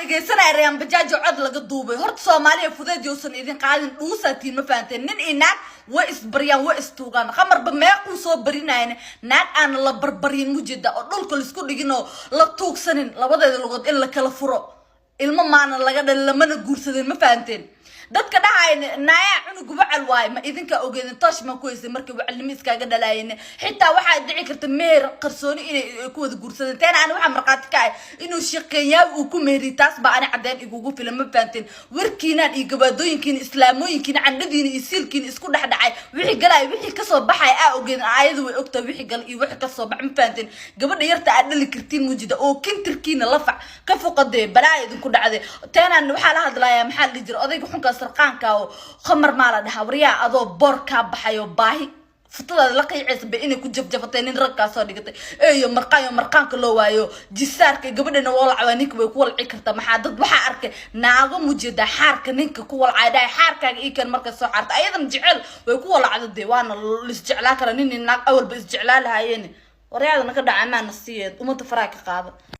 dhageysanay reeyaan bajaajo cod laga duubay horta Soomaaliya fudeed yoosan idin qaadin dhuusaatiin ma fahanteen nin inaag way isbariyaan way istuugaan qamarba meequu soo barinayna naag aan la barbarin mujida oo dhulka la isku dhigino la tuugsanin labadeeda lugood in la kala furo ilmo maana laga dhalin lamana guursadeen ma fahanteen dadka dhahay naaya cunug wacal waay ma idinka ogeedin toosh ma ku heysay markii wacalnimo iskaaga dhalaayeen xitaa waxa dhici karta meer qarsooni inay ku wada guursadeen taan aan waxa marqaati ka inuu shaqeeyaa uu ku meeri taas ba aan cadeen igugu filan ma fahanteen warkiinaan iyo gabaadooyinkiin islaamooyinkiin candadiina iyo siilkiin isku dhaxdhacay wixii galay wixii ka soo baxay ogeedin aayadu way ogtaa wixii gal iyo wixii ka soo bax ma fahanteen gabadha yarta aad dhali kartiin mujida oo kintirkiina la fac ka fuqaday balaa idinku dhacday taan waxa la hadlayaa maxaa la jiro odayga xunka sarqaanka oo khamar maala dhaha wariyaa adoo boor ka baxayo baahi futada la qiicaysa ba inay ku jabjabatay nin rag ka soo dhigatay eeyo marqaanka loo waayo jisaarka gabadhana walaacay ninka way ku walci kartaa maxaa dad waxa arkay naago mujida xaarka ninka ku walcayday xaarkaaga ii kan marka soo xarta ayadan jecel way ku walacday waana lis jeclaa kara nin naag awal ba is jeclaa lahaayeen wariyaadana ka dhacay ma nasiyeed umada faraaka qaada